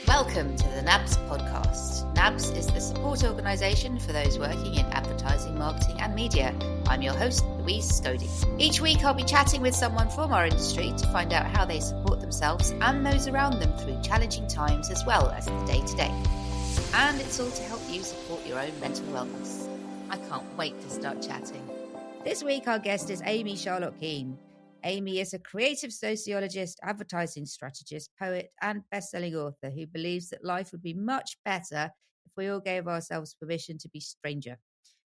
Welcome to the NABS podcast. NABS is the support organisation for those working in advertising, marketing and media. I'm your host, Louise Stodie. Each week I'll be chatting with someone from our industry to find out how they support themselves and those around them through challenging times as well as the day-to-day. And it's all to help you support your own mental wellness. I can't wait to start chatting. This week our guest is Amy Kean. Amy is a creative sociologist, advertising strategist, poet, and best-selling author who believes that life would be much better if we all gave ourselves permission to be stranger.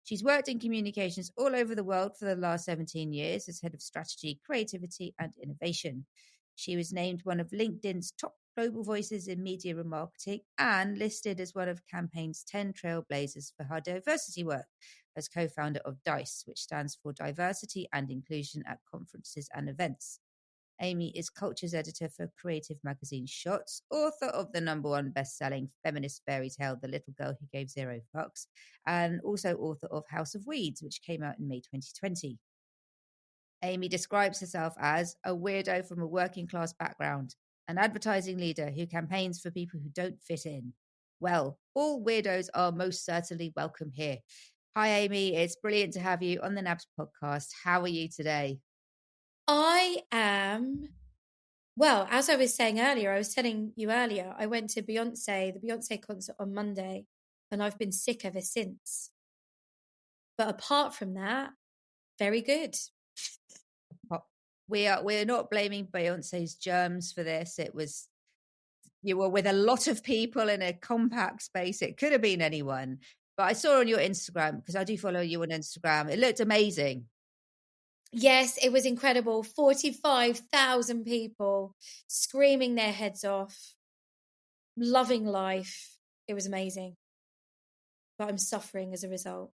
She's worked in communications all over the world for the last 17 years as head of strategy, creativity, and innovation. She was named one of LinkedIn's top global voices in media and marketing and listed as one of Campaign's 10 trailblazers for her diversity work as co-founder of DICE, which stands for Diversity and Inclusion at Conferences and Events. Amy is cultures editor for creative magazine Shots, author of the #1 best-selling feminist fairy tale The Little Girl Who Gave Zero Fucks, and also author of House of Weeds, which came out in May 2020. Amy describes herself as a weirdo from a working class background, an advertising leader who campaigns for people who don't fit in. Well, all weirdos are most certainly welcome here. Hi, Amy. It's brilliant to have you on the NABS podcast. How are you today? I am, well, as I was saying earlier, I was telling you earlier, I went to the Beyonce concert on Monday, and I've been sick ever since. But apart from that, very good. We're not blaming Beyonce's germs for this. It was, you were with a lot of people in a compact space. It could have been anyone. But I saw on your Instagram, because I do follow you on Instagram, it looked amazing. Yes, it was incredible. 45,000 people screaming their heads off, loving life. It was amazing. But I'm suffering as a result.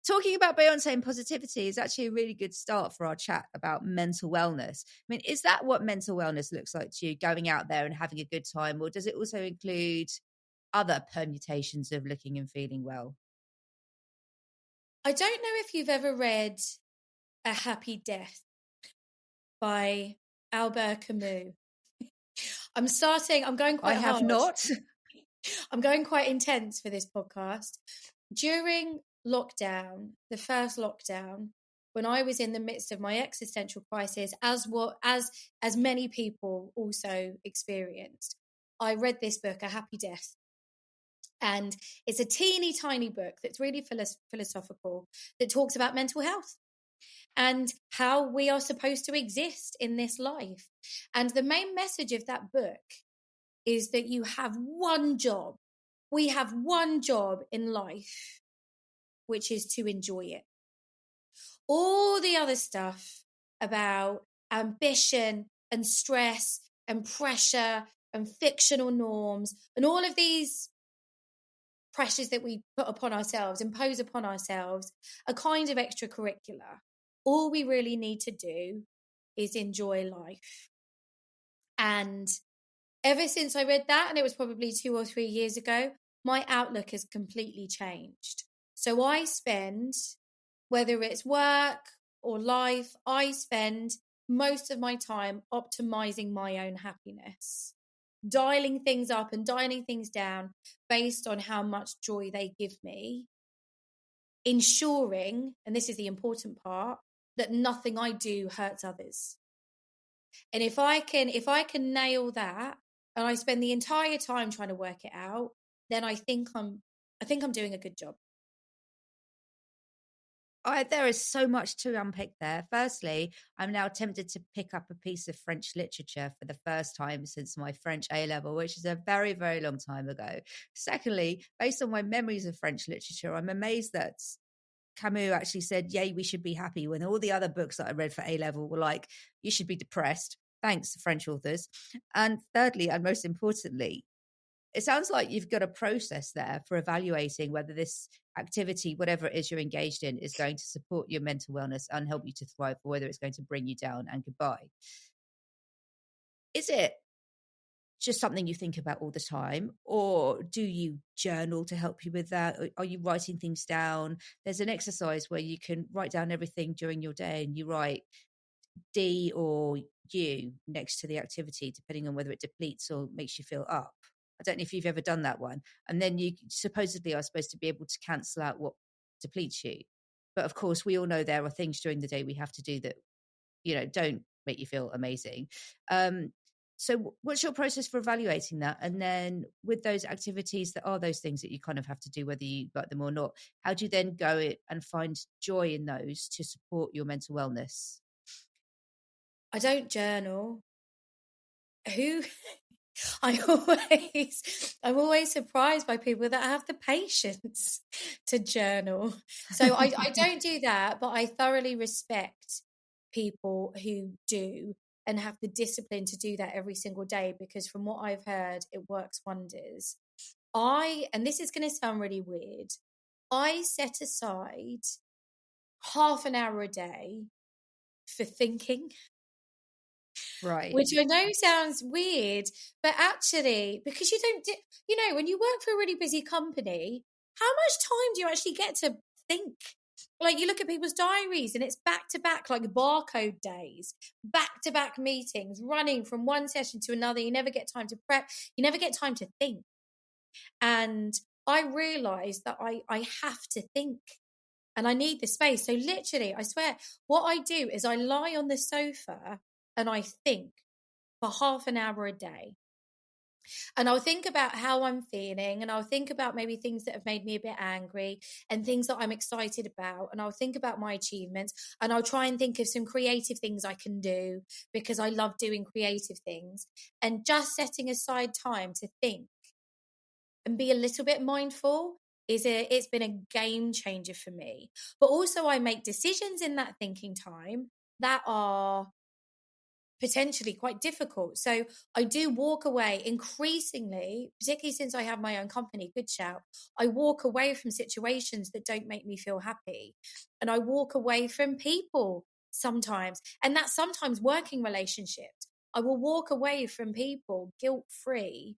Talking about Beyonce and positivity is actually a really good start for our chat about mental wellness. I mean, is that what mental wellness looks like to you, going out there and having a good time? Or does it also include other permutations of looking and feeling well? I don't know if you've ever read A Happy Death by Albert Camus. I'm going quite hard. I have not. I'm going quite intense for this podcast. During lockdown, the first lockdown, when I was in the midst of my existential crisis, as many people also experienced, I read this book, A Happy Death. And it's a teeny tiny book that's really philosophical, that talks about mental health and how we are supposed to exist in this life. And the main message of that book is that you have one job. We have one job in life, which is to enjoy it. All the other stuff about ambition and stress and pressure and fictional norms and all of these pressures that we impose upon ourselves, are kind of extracurricular. All we really need to do is enjoy life. And ever since I read that, and it was probably 2 or 3 years ago, my outlook has completely changed. So I spend, whether it's work or life, I spend most of my time optimizing my own happiness, dialing things up and dialing things down based on how much joy they give me, ensuring, and this is the important part, that nothing I do hurts others. And if I can nail that, and I spend the entire time trying to work it out, then I think I'm doing a good job. There is so much to unpick there. Firstly, I'm now tempted to pick up a piece of French literature for the first time since my French A-level, which is a very, very long time ago. Secondly, based on my memories of French literature, I'm amazed that Camus actually said, yay, we should be happy, when all the other books that I read for A-level were like, you should be depressed. Thanks, French authors. And thirdly, and most importantly, it sounds like you've got a process there for evaluating whether this activity, whatever it is you're engaged in, is going to support your mental wellness and help you to thrive, or whether it's going to bring you down and goodbye. Is it just something you think about all the time, or do you journal to help you with that? Or are you writing things down? There's an exercise where you can write down everything during your day, and you write D or U next to the activity, depending on whether it depletes or makes you feel up. I don't know if you've ever done that one. And then you supposedly are supposed to be able to cancel out what depletes you. But of course, we all know there are things during the day we have to do that, don't make you feel amazing. So what's your process for evaluating that? And then with those activities that are those things that you kind of have to do, whether you like them or not, how do you then go and find joy in those to support your mental wellness? I don't journal. Who I'm always surprised by people that have the patience to journal. So I don't do that, but I thoroughly respect people who do and have the discipline to do that every single day, because from what I've heard, it works wonders. And this is going to sound really weird, I set aside half an hour a day for thinking. Right. Which I know sounds weird, but actually, because you don't, when you work for a really busy company, how much time do you actually get to think? Like, you look at people's diaries and it's back to back, like barcode days, back to back meetings, running from one session to another. You never get time to prep. You never get time to think. And I realized that I have to think. And I need the space. So literally, I swear, what I do is I lie on the sofa and I think for half an hour a day. And I'll think about how I'm feeling, and I'll think about maybe things that have made me a bit angry and things that I'm excited about. And I'll think about my achievements, and I'll try and think of some creative things I can do, because I love doing creative things. And just setting aside time to think and be a little bit mindful it's been a game changer for me. But also, I make decisions in that thinking time that are potentially quite difficult. So I do walk away increasingly, particularly since I have my own company, good shout. I walk away from situations that don't make me feel happy. And I walk away from people sometimes. And that's sometimes working relationships. I will walk away from people guilt-free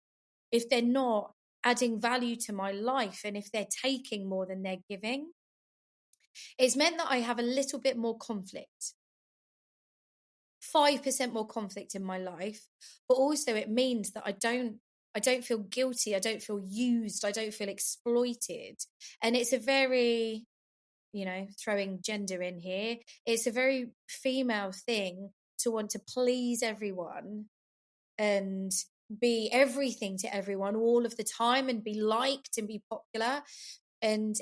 if they're not adding value to my life and if they're taking more than they're giving. It's meant that I have a little bit more conflict, 5% more conflict in my life, but also it means that I don't feel guilty, I don't feel used, I don't feel exploited. And it's a very, throwing gender in here, it's a very female thing to want to please everyone and be everything to everyone all of the time and be liked and be popular, and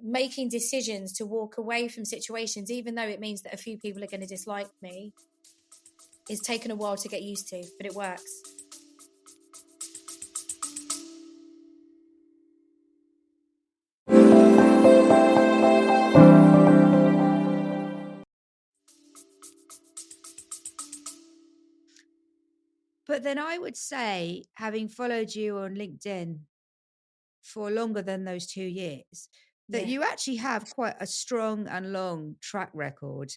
making decisions to walk away from situations, even though it means that a few people are going to dislike me, is taken a while to get used to, but it works. But then I would say, having followed you on LinkedIn for longer than those 2 years, that you actually have quite a strong and long track record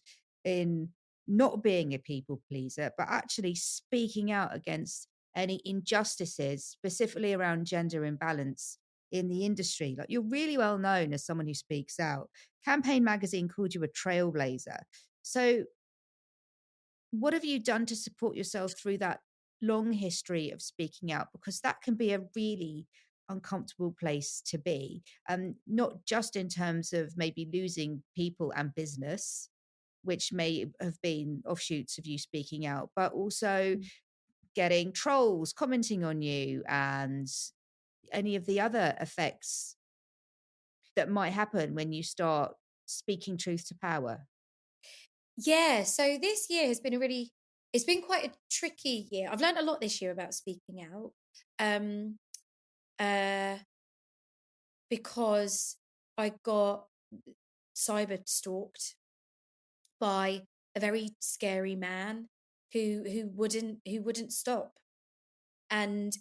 in not being a people pleaser, but actually speaking out against any injustices, specifically around gender imbalance in the industry. Like, you're really well known as someone who speaks out. Campaign magazine called you a trailblazer. So what have you done to support yourself through that long history of speaking out? Because that can be a really uncomfortable place to be, not just in terms of maybe losing people and business, which may have been offshoots of you speaking out, but also getting trolls commenting on you and any of the other effects that might happen when you start speaking truth to power. Yeah, so this year has been it's been quite a tricky year. I've learned a lot this year about speaking out, because I got cyber stalked by a very scary man who wouldn't stop. And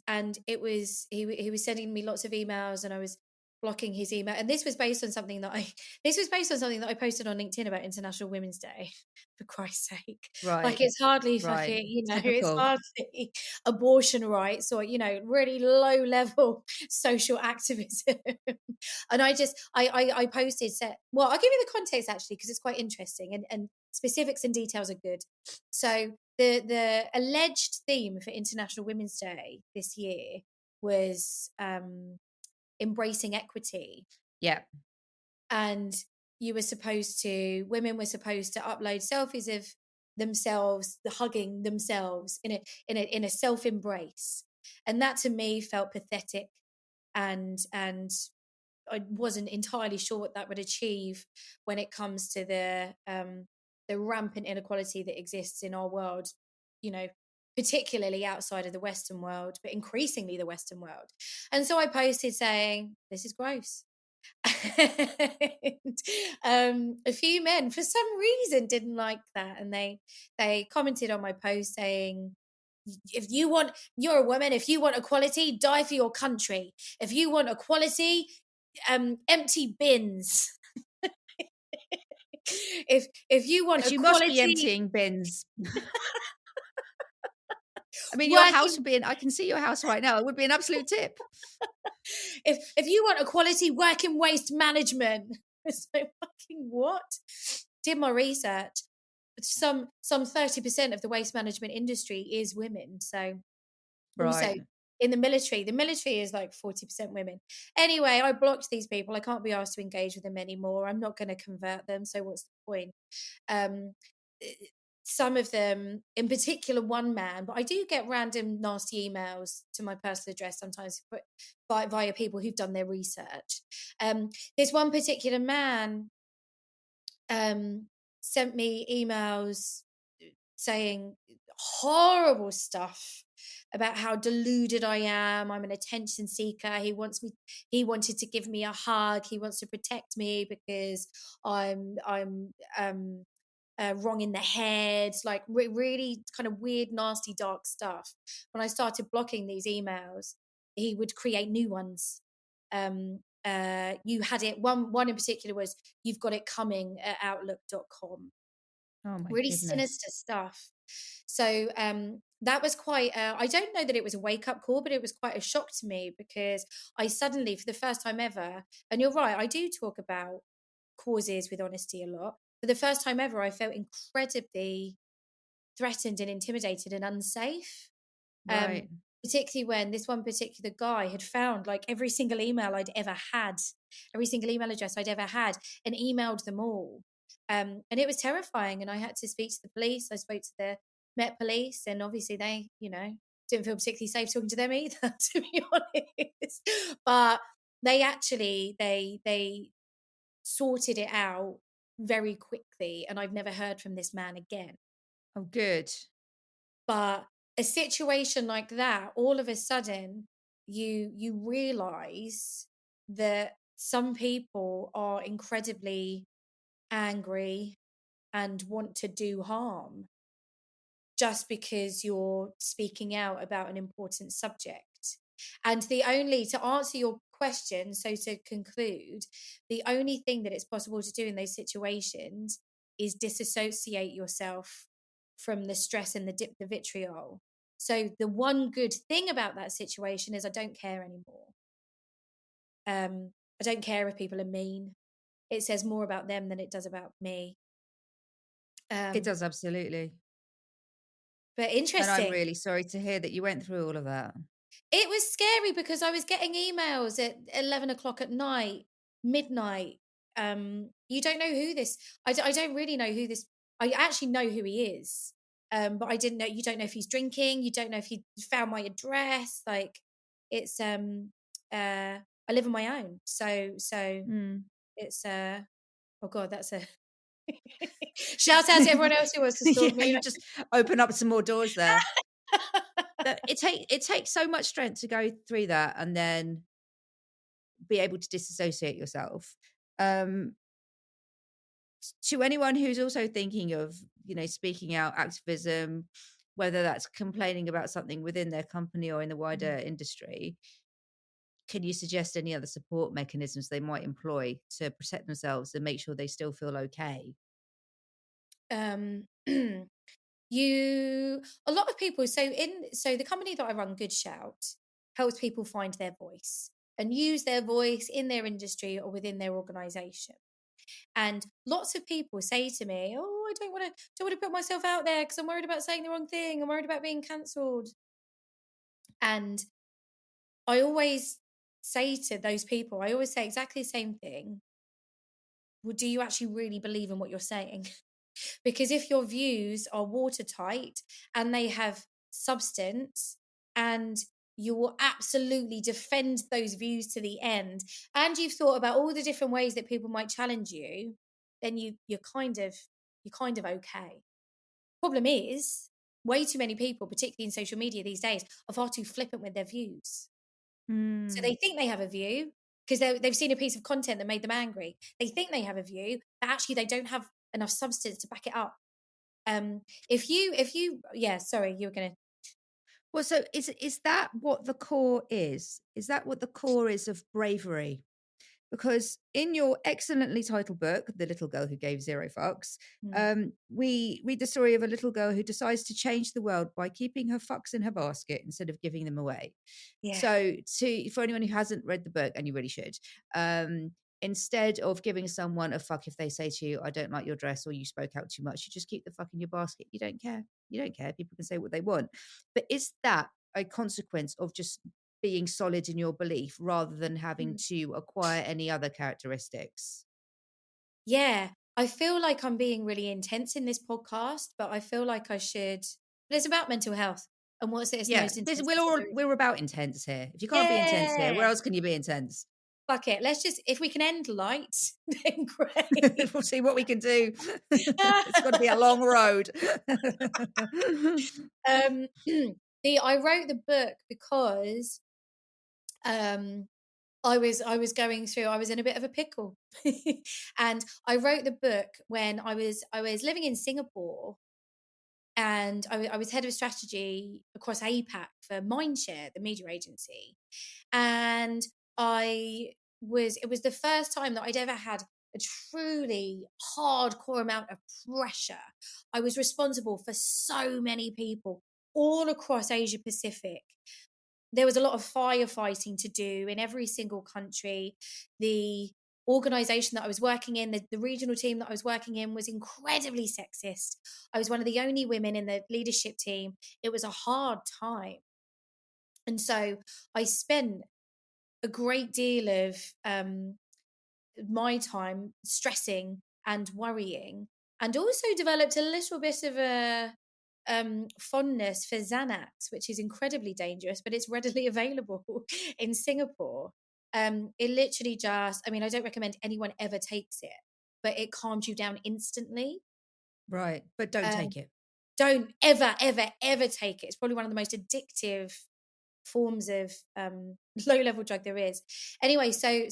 it was he was sending me lots of emails, and I was blocking his email. And this was based on something that I posted on LinkedIn about International Women's Day, for Christ's sake. Right. Like, it's hardly Right. fucking, Typical. it's hardly abortion rights or, really low level social activism. And I posted, well, I'll give you the context actually, because it's quite interesting, and specifics and details are good. So the alleged theme for International Women's Day this year was embracing equity. Yeah. And women were supposed to upload selfies of themselves hugging themselves in a self embrace, and that to me felt pathetic, and I wasn't entirely sure what that would achieve when it comes to the rampant inequality that exists in our world, you know, particularly outside of the Western world, but increasingly the Western world. And so I posted saying, "This is gross." And, a few men, for some reason, didn't like that, and they commented on my post saying, "If you're a woman. If you want equality, die for your country. If you want equality, empty bins." If you want But you must be equality, emptying bins. I mean, your house working would be I can see your house right now. It would be an absolute tip. if you want equality, work in waste management. It's like, fucking what? Did my research. Some 30% of the waste management industry is women. So also Right. in the military is like 40% women. Anyway, I blocked these people. I can't be asked to engage with them anymore. I'm not going to convert them. So what's the point? Um, some of them, in particular, one man, but I do get random nasty emails to my personal address sometimes via people who've done their research. This one particular man sent me emails saying horrible stuff about how deluded I am. I'm an attention seeker. He wanted to give me a hug. He wants to protect me because I'm wrong in the head, like really kind of weird, nasty, dark stuff. When I started blocking these emails, he would create new ones. You had it, one in particular was, "You've got it coming" at outlook.com. Oh my Really goodness. sinister stuff. So that was quite, I don't know that it was a wake up call, but it was quite a shock to me, because I suddenly, for the first time ever, and you're right, I do talk about causes with honesty a lot. For the first time ever, I felt incredibly threatened and intimidated and unsafe. Um, Right. Particularly when this one particular guy had found like every single email I'd ever had, every single email address I'd ever had, and emailed them all. And it was terrifying. And I had to speak to the police. I spoke to the Met Police, and obviously they, didn't feel particularly safe talking to them either, to be honest. But they actually they sorted it out very quickly, and I've never heard from this man again. Oh, good. But a situation like that, all of a sudden, you realize that some people are incredibly angry and want to do harm just because you're speaking out about an important subject. And to answer your question, so to conclude, the only thing that it's possible to do in those situations is disassociate yourself from the stress and the vitriol. So the one good thing about that situation is I don't care anymore. I don't care if people are mean. It says more about them than it does about me. It does, absolutely. But And I'm interesting. really sorry to hear that you went through all of that. It was scary because I was getting emails at 11 o'clock at night, midnight. You don't know who this, I don't really know who this, I actually know who he is. But you don't know if he's drinking, you don't know if he found my address. Like it's, I live on my own. So Mm. it's, oh God, that's a shout out to everyone else who wants to stalk Yeah, me. you just open up some more doors there. It takes so much strength to go through that and then be able to disassociate yourself. Um, to anyone who's also thinking of, speaking out, activism, whether that's complaining about something within their company or in the wider industry, can you suggest any other support mechanisms they might employ to protect themselves and make sure they still feel okay? um a lot of people, so the company that I run, Good Shout, helps people find their voice and use their voice in their industry or within their organization. And lots of people say to me, "Oh, I don't want to put myself out there because I'm worried about saying the wrong thing, I'm worried about being cancelled." And I always say to those people, I always say exactly the same thing. Well, do you actually really believe in what you're saying? Because if your views are watertight and they have substance, and you will absolutely defend those views to the end, and you've thought about all the different ways that people might challenge you, then you're kind of okay. Problem is, way too many people, particularly in social media these days, are far too flippant with their views. So Mm. they think they have a view because they've seen a piece of content that made them angry. They think they have a view, but actually they don't have enough substance to back it up. If you yeah, sorry, you were gonna. Well, so is that what the core is? Is that what the core is of bravery? Because in your excellently titled book, The Little Girl Who Gave Zero Fucks, Mm, we read the story of a little girl who decides to change the world by keeping her fucks in her basket instead of giving them away. yeah. So, for anyone who hasn't read the book, and you really should, instead of giving someone a fuck if they say to you, "I don't like your dress," or "You spoke out too much," you just keep the fuck in your basket. You don't care. You don't care. People can say what they want. But is that a consequence of just being solid in your belief rather than having Mm. to acquire any other characteristics? Yeah, I feel like I'm being really intense in this podcast, but I feel like I should. But it's about mental health, and what's its Yeah, most this intense category? we're about intense here. If you can't be intense here, where Yeah, else can you be intense? fuck it. Let's just, if we can end light, then great. We'll see what we can do. It's got to be a long road. um, I wrote the book because um I was going through, I was in a bit of a pickle. And I wrote the book when I was living in Singapore, and I was head of strategy across APAC for Mindshare, the media agency. And it was the first time that I'd ever had a truly hardcore amount of pressure. I was responsible for so many people all across Asia Pacific. There was a lot of firefighting to do in every single country. The organization that I was working in, the regional team that I was working in, was incredibly sexist. I was one of the only women in the leadership team. It was a hard time. And so I spent a great deal of my time stressing and worrying, and also developed a little bit of a fondness for Xanax, which is incredibly dangerous, but it's readily available in Singapore. It literally just, I mean, I don't recommend anyone ever takes it, but it calms you down instantly. Right, but don't Um, take it. don't ever, ever, ever take it. It's probably one of the most addictive forms of low level drug there is. Anyway, so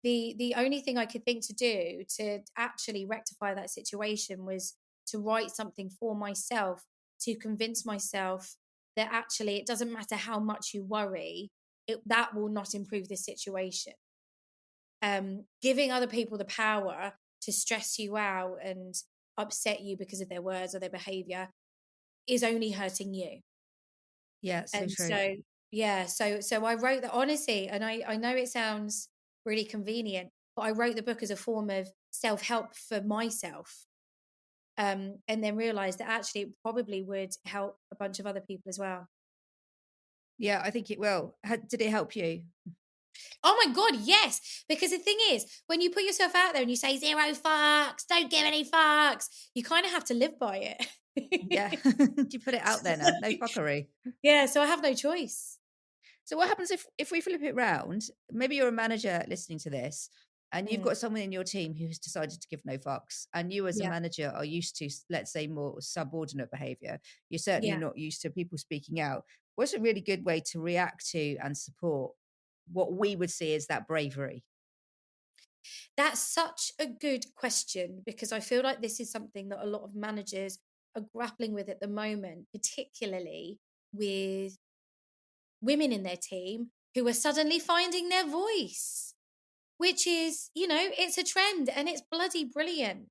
the only thing I could think to do to actually rectify that situation was to write something for myself, to convince myself that actually it doesn't matter how much you worry, that will not improve this situation. Giving other people the power to stress you out and upset you because of their words or their behavior is only hurting you. Yeah, so And true. so, yeah, so I wrote that honestly, and I know it sounds really convenient, but I wrote the book as a form of self-help for myself. And then realized that actually it probably would help a bunch of other people as well. Yeah, I think it will. Did it help you? Oh my God, yes. Because the thing is, when you put yourself out there and you say zero fucks, don't give any fucks, you kind of have to live by Yeah, it. you put it out there now. No fuckery. Yeah, so I have no choice. So what happens if we flip it round? Maybe you're a manager listening to this, and you've Mm, got someone in your team who has decided to give no fucks, and you as a yeah, manager are used to, let's say, more subordinate behavior. You're certainly yeah. not used to people speaking out. What's a really good way to react to and support what we would see as that bravery? That's such a good question, because I feel like this is something that a lot of managers are grappling with at the moment, particularly with women in their team who are suddenly finding their voice, which is, it's a trend and it's bloody brilliant.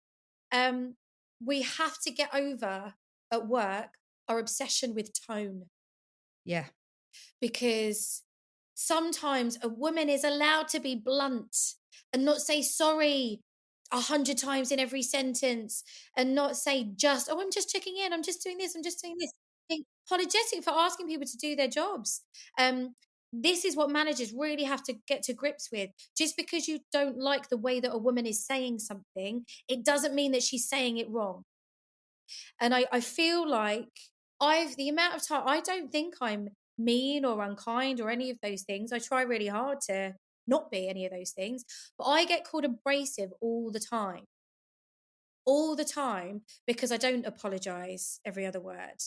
Um, we have to get over at work our obsession with tone, Yeah, because sometimes a woman is allowed to be blunt and not say sorry 100 times in every sentence, and not say just, oh, I'm just checking in, I'm just doing this, I'm just doing this. Being apologetic for asking people to do their jobs. this is what managers really have to get to grips with. Just because you don't like the way that a woman is saying something, it doesn't mean that she's saying it wrong. And I feel like the amount of time, I don't think I'm mean or unkind or any of those things. I try really hard to not be any of those things, but I get called abrasive all the time, because I don't apologize every other word.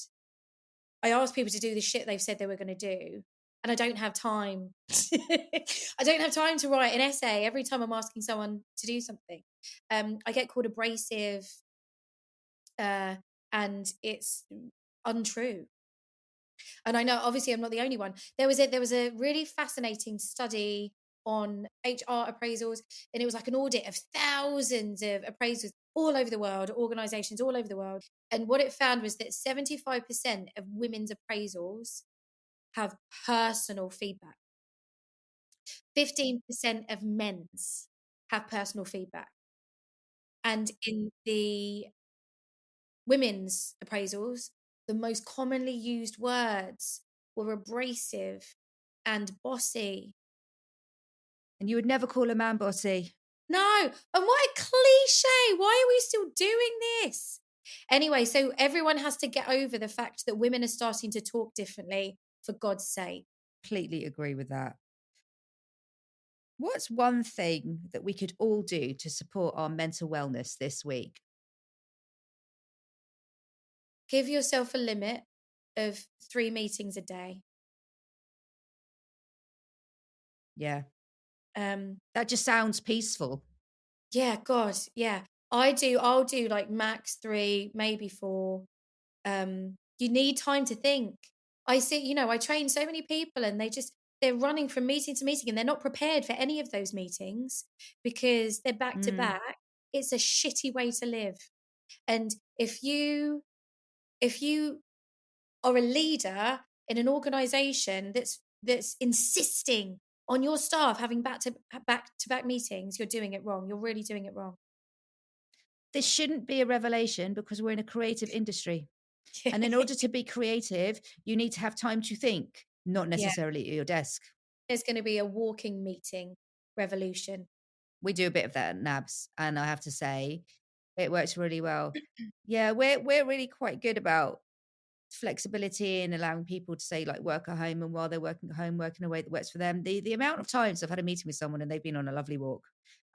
I ask people to do the shit they've said they were going to do, and I don't have time. I don't have time to write an essay every time I'm asking someone to do something. I get called abrasive, and it's untrue. And I know, obviously, I'm not the only one. There was a really fascinating study on HR appraisals, and it was like an audit of thousands of appraisals all over the world, organizations all over the world. And what it found was that 75% of women's appraisals have personal feedback. 15% of men's have personal feedback. And in the women's appraisals, the most commonly used words were abrasive and bossy. And you would never call a man bossy. No. And what a cliche. Why are we still doing this? Anyway, so everyone has to get over the fact that women are starting to talk differently, for God's sake. Completely agree with that. What's one thing that we could all do to support our mental wellness this week? Give yourself a limit of 3 meetings a day. Yeah. That just sounds peaceful. Yeah, God, yeah. I'll do like max 3, maybe 4. You need time to think. I see, I train so many people, and they're running from meeting to meeting, and they're not prepared for any of those meetings because they're back to back. It's a shitty way to live. And if you are a leader in an organization that's insisting on your staff having back to back meetings, you're doing it wrong. You're really doing it wrong. This shouldn't be a revelation because we're in a creative industry. And in order to be creative, you need to have time to think, not necessarily at your desk. There's going to be a walking meeting revolution. We do a bit of that at NABS, and I have to say, it works really well. Yeah, we're really quite good about flexibility and allowing people to say, like, work at home, and while they're working at home, work in a way that works for them. The amount of times I've had a meeting with someone and they've been on a lovely walk,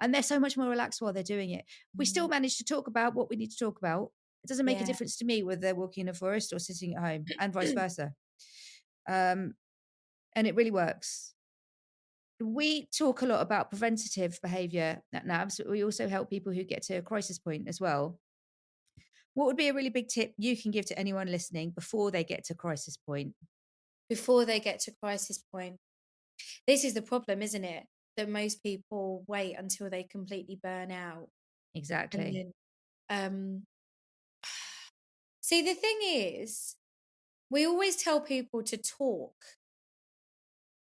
and they're so much more relaxed while they're doing it. We still manage to talk about what we need to talk about. It doesn't make a difference to me whether they're walking in a forest or sitting at home, and vice versa. And it really works. We talk a lot about preventative behavior at NABS, but we also help people who get to a crisis point as well. What would be a really big tip you can give to anyone listening before they get to crisis point? Before they get to crisis point. This is the problem, isn't it? That most people wait until they completely burn out. Exactly. And then, see, the thing is, we always tell people to talk,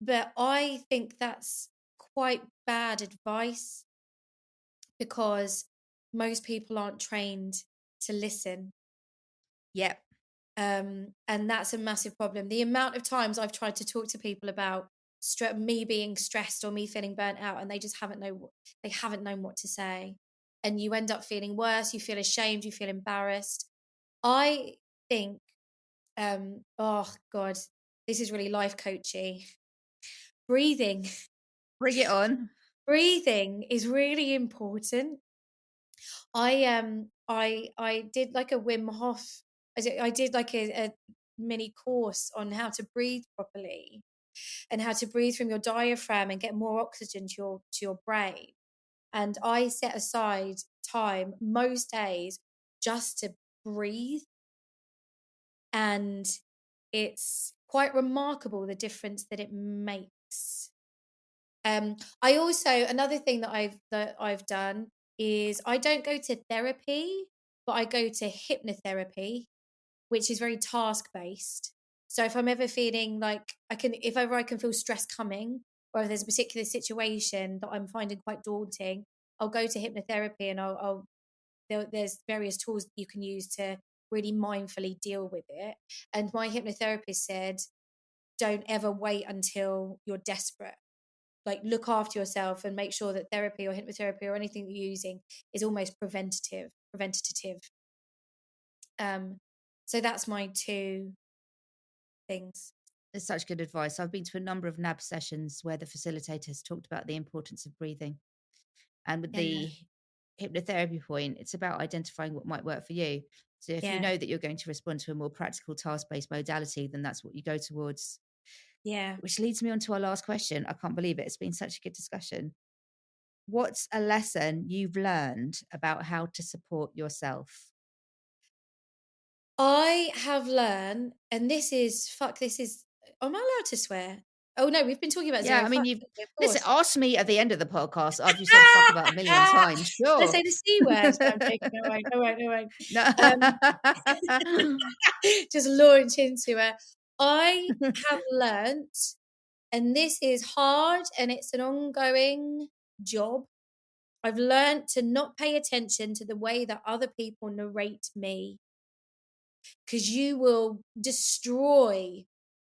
but I think that's quite bad advice, because most people aren't trained to listen. Yep. And that's a massive problem. The amount of times I've tried to talk to people about me being stressed or me feeling burnt out, and they just haven't known what to say. And you end up feeling worse. You feel ashamed. You feel embarrassed. I think, oh God, this is really life coachy. Breathing. Bring it on. Breathing is really important. I did like a Wim Hof. I did like a mini course on how to breathe properly and how to breathe from your diaphragm and get more oxygen to your brain. And I set aside time most days just to breathe. And it's quite remarkable the difference that it makes. I also, another thing that I've done is I don't go to therapy, but I go to hypnotherapy, which is very task based. So if I'm ever feeling like if ever I can feel stress coming, or if there's a particular situation that I'm finding quite daunting, I'll go to hypnotherapy, and there's various tools that you can use to really mindfully deal with it. And my hypnotherapist said, don't ever wait until you're desperate. Like, look after yourself and make sure that therapy or hypnotherapy or anything that you're using is almost preventative. So that's my 2 things. It's such good advice. I've been to a number of NAB sessions where the facilitator has talked about the importance of breathing. And with Yeah, the hypnotherapy point, it's about identifying what might work for you. So if you yeah, know that you're going to respond to a more practical task-based modality, then that's what you go towards. yeah. Which leads me on to our last question. I can't believe it. It's been such a good discussion. What's a lesson you've learned about how to support yourself? I have learned, and this is, am I allowed to swear? Oh no, we've been talking about Yeah, zero I mean, fucks, you've haven't we? Of listen, course. ask me at the end of the podcast after you said fuck about a million times. Let's Sure. say the C word. No, I'm joking. I won't. No. Just launch into it. I have learnt, and this is hard and it's an ongoing job. I've learnt to not pay attention to the way that other people narrate me, because you will destroy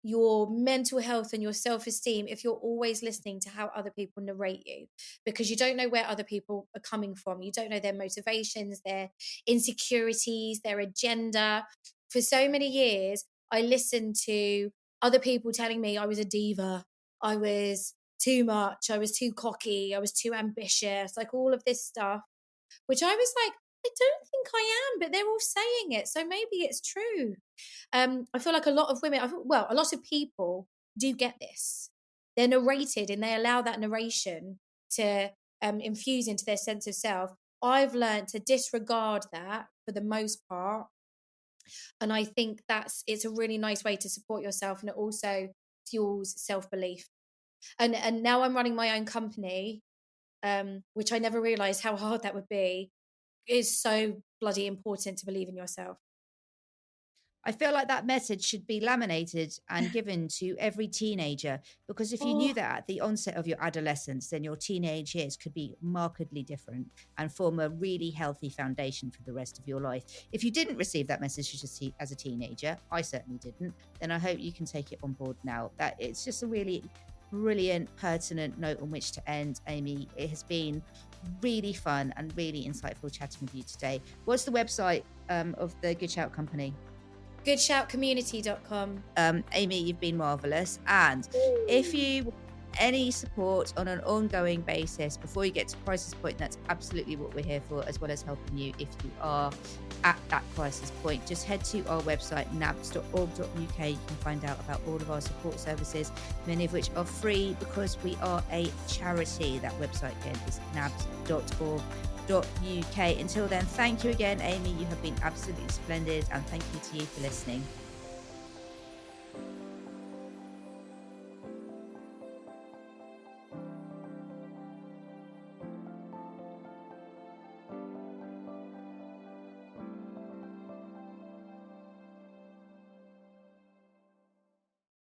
your mental health and your self-esteem if you're always listening to how other people narrate you, because you don't know where other people are coming from. You don't know their motivations, their insecurities, their agenda. For so many years, I listened to other people telling me I was a diva, I was too much, I was too cocky, I was too ambitious, like all of this stuff, which I was like, I don't think I am, but they're all saying it, so maybe it's true. I feel like a lot of women, a lot of people do get this. They're narrated, and they allow that narration to infuse into their sense of self. I've learned to disregard that for the most part, and I think it's a really nice way to support yourself, and it also fuels self-belief. And now I'm running my own company, which I never realized how hard that would be. It's so bloody important to believe in yourself. I feel like that message should be laminated and given to every teenager, because if you knew Oh, that at the onset of your adolescence, then your teenage years could be markedly different and form a really healthy foundation for the rest of your life. If you didn't receive that message as a teenager, I certainly didn't, then I hope you can take it on board now. That it's just a really brilliant, pertinent note on which to end, Amy. It has been really fun and really insightful chatting with you today. What's the website of the Good Shout Company? goodshoutcommunity.com. Amy, you've been marvelous. And if you want any support on an ongoing basis before you get to crisis point, that's absolutely what we're here for, as well as helping you if you are at that crisis point. Just head to our website, nabs.org.uk. You can find out about all of our support services, many of which are free because we are a charity. That website again is nabs.org.uk. Until then, thank you again, Amy. You have been absolutely splendid, and thank you to you for listening.